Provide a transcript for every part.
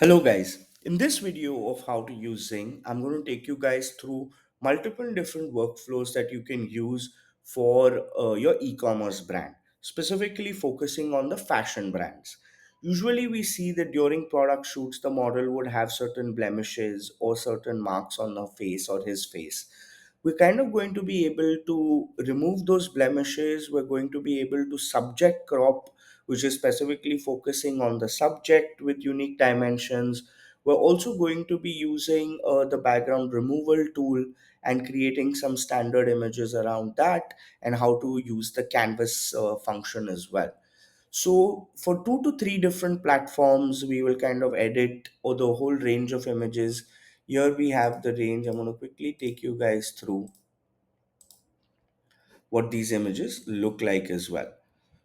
Hello guys, in this video of how to use Zing, I'm going to take you guys through multiple different workflows that you can use for your e-commerce brand, specifically focusing on the fashion brands. Usually we see that during product shoots, the model would have certain blemishes or certain marks on her face or his face. We're kind of going to be able to remove those blemishes. We're going to be able to subject crop, which is specifically focusing on the subject with unique dimensions. We're also going to be using the background removal tool and creating some standard images around that, and how to use the canvas function as well. So for two to three different platforms, we will kind of edit or the whole range of images. Here we have the range. I'm going to quickly take you guys through what these images look like as well.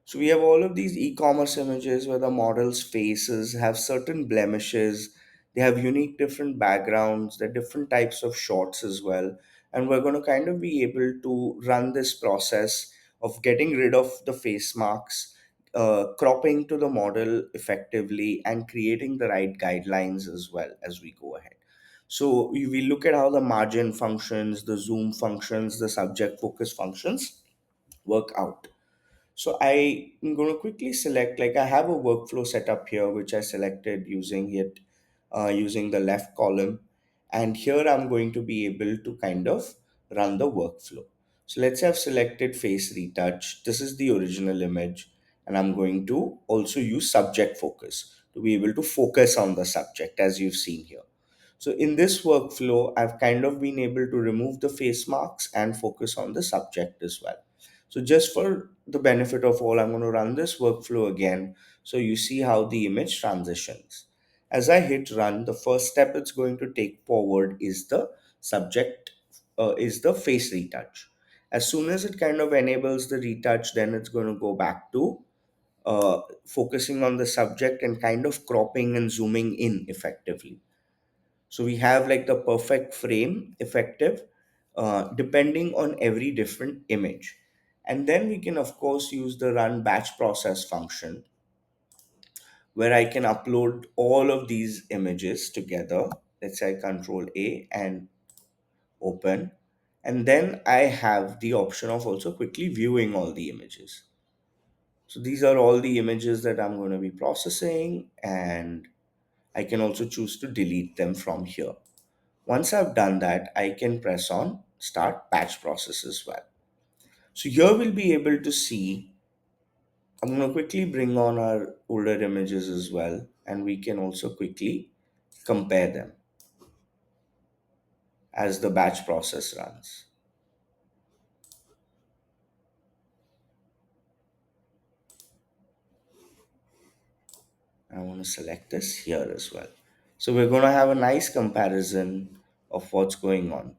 So we have all of these e-commerce images where the model's faces have certain blemishes. They have unique different backgrounds. They're different types of shots as well. And we're going to kind of be able to run this process of getting rid of the face marks, cropping to the model effectively, and creating the right guidelines as well as we go ahead. So we look at how the margin functions, the zoom functions, the subject focus functions work out. So I'm going to quickly select, like I have a workflow set up here, which I selected using the left column. And here I'm going to be able to kind of run the workflow. So let's say I've selected face retouch. This is the original image. And I'm going to also use subject focus to be able to focus on the subject as you've seen here. So in this workflow, I've kind of been able to remove the face marks and focus on the subject as well. So just for the benefit of all, I'm going to run this workflow again. So you see how the image transitions. As I hit run, the first step it's going to take forward is the subject, is the face retouch. As soon as it kind of enables the retouch, then it's going to go back to focusing on the subject and kind of cropping and zooming in effectively. So we have like the perfect frame effective, depending on every different image. And then we can of course use the run batch process function, where I can upload all of these images together. Let's say I control A and open. And then I have the option of also quickly viewing all the images. So these are all the images that I'm going to be processing, and I can also choose to delete them from here. Once I've done that, I can press on start batch process as well. So here we'll be able to see, I'm going to quickly bring on our older images as well, and we can also quickly compare them as the batch process runs. I want to select this here as well. So we're going to have a nice comparison of what's going on.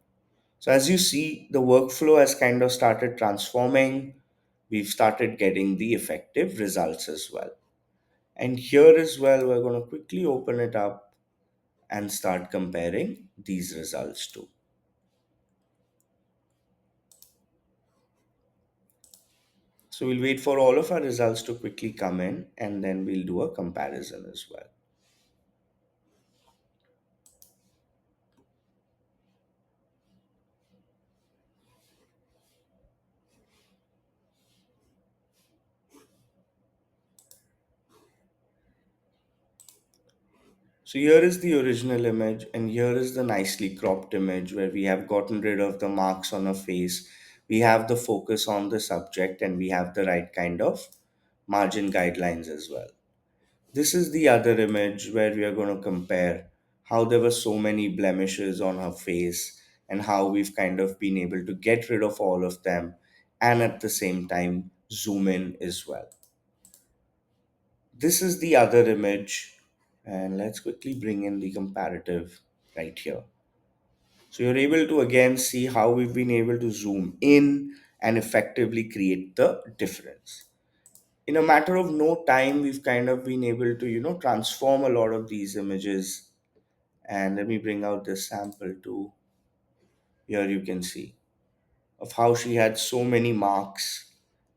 So as you see, the workflow has kind of started transforming. We've started getting the effective results as well. And here as well, we're going to quickly open it up and start comparing these results too. So we'll wait for all of our results to quickly come in, and then we'll do a comparison as well. So here is the original image, and here is the nicely cropped image where we have gotten rid of the marks on her face. We have the focus on the subject, and we have the right kind of margin guidelines as well. This is the other image where we are going to compare how there were so many blemishes on her face and how we've kind of been able to get rid of all of them and at the same time zoom in as well. This is the other image, and let's quickly bring in the comparative right here. So you're able to again see how we've been able to zoom in and effectively create the difference. In a matter of no time, we've kind of been able to transform a lot of these images. And let me bring out this sample too. Here you can see of how she had so many marks,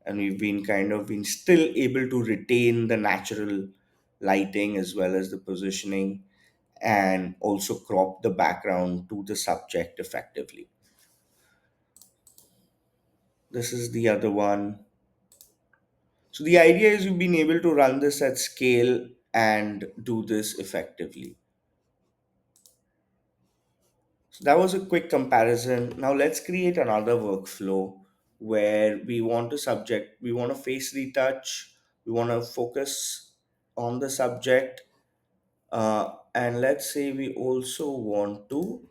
and we've been kind of been still able to retain the natural lighting as well as the positioning. and also crop the background to the subject effectively. This is the other one. So the idea is you've been able to run this at scale and do this effectively. So that was a quick comparison. Now let's create another workflow where we want to face retouch, we want to focus on the subject, and let's say we also want to,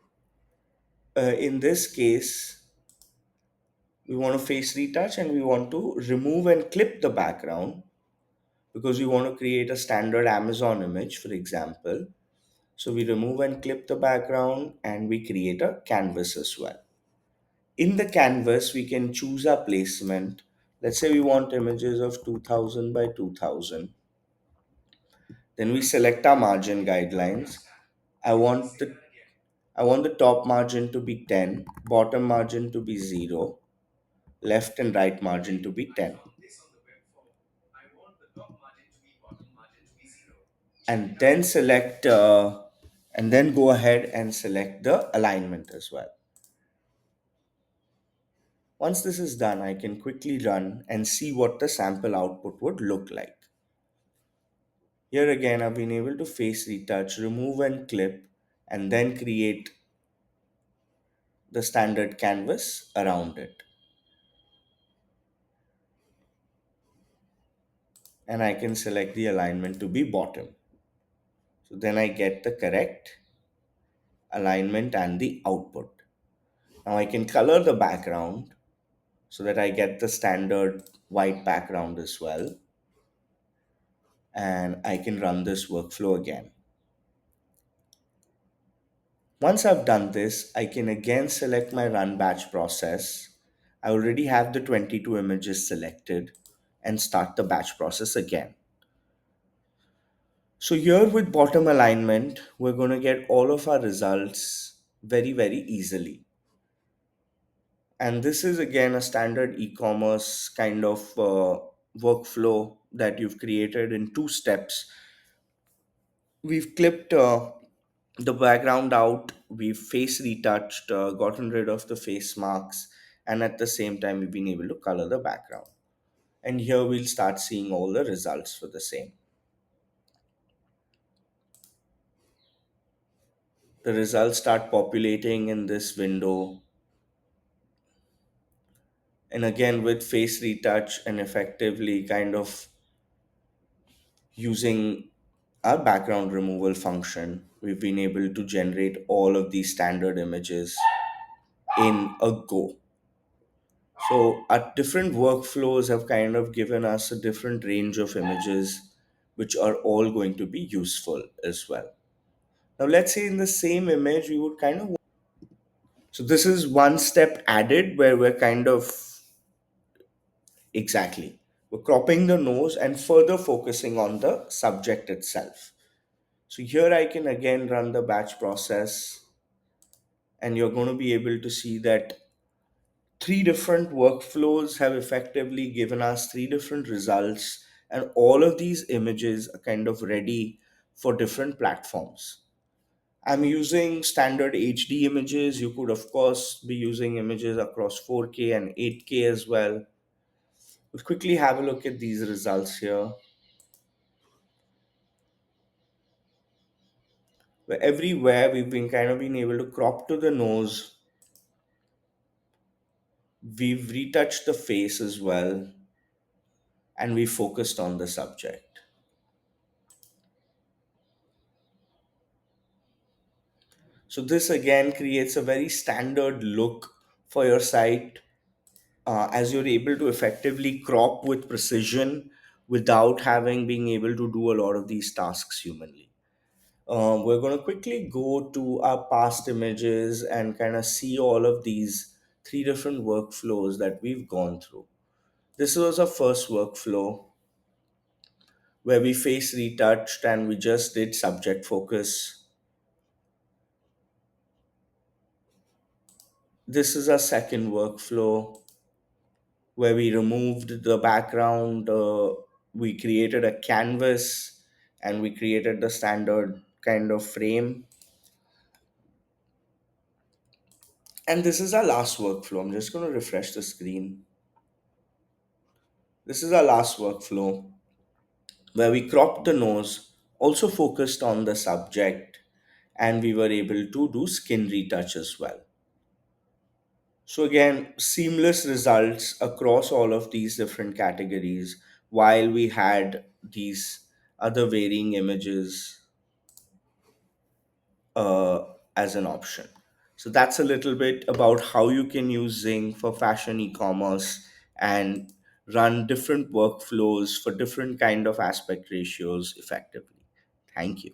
in this case, we want to face retouch and we want to remove and clip the background because we want to create a standard Amazon image, for example. So we remove and clip the background and we create a canvas as well. In the canvas, we can choose our placement. Let's say we want images of 2000 by 2000. Then we select our margin guidelines. I want the I want the top margin to be 10, bottom margin to be 0, left and right margin to be 10. And then and then go ahead and select the alignment as well. Once this is done, I can quickly run and see what the sample output would look like. Here again, I've been able to face retouch, remove and clip, and then create the standard canvas around it. And I can select the alignment to be bottom. So then I get the correct alignment and the output. Now I can color the background so that I get the standard white background as well. And I can run this workflow again. Once I've done this, I can again select my run batch process. I already have the 22 images selected and start the batch process again. So here with bottom alignment, we're going to get all of our results very, very easily. And this is again a standard e-commerce kind of workflow that you've created in two steps. We've clipped the background out, we've face retouched, gotten rid of the face marks, and at the same time, we've been able to color the background. And here we'll start seeing all the results for the same. The results start populating in this window. And again, with face retouch and effectively kind of using our background removal function, we've been able to generate all of these standard images in a go. So our different workflows have kind of given us a different range of images, which are all going to be useful as well. Now, let's say in the same image, we would kind of. So this is one step added where we're kind of exactly. We're cropping the nose and further focusing on the subject itself. So here I can again run the batch process and you're going to be able to see that three different workflows have effectively given us three different results, and all of these images are kind of ready for different platforms. I'm using standard HD images. You could of course be using images across 4K and 8K as well. Let's quickly have a look at these results here, where everywhere we've been kind of been able to crop to the nose. We've retouched the face as well, and we focused on the subject. So this again creates a very standard look for your site, as you're able to effectively crop with precision without having being able to do a lot of these tasks humanly. We're going to quickly go to our past images and kind of see all of these three different workflows that we've gone through. This was our first workflow where we face retouched and we just did subject focus. This is our second workflow where we removed the background, we created a canvas, and we created the standard kind of frame. And this is our last workflow. I'm just going to refresh the screen. This is our last workflow where we cropped the nose, also focused on the subject, and we were able to do skin retouch as well. So again, seamless results across all of these different categories while we had these other varying images uh, as an option. So that's a little bit about how you can use Zing for fashion e-commerce and run different workflows for different kind of aspect ratios effectively. Thank you.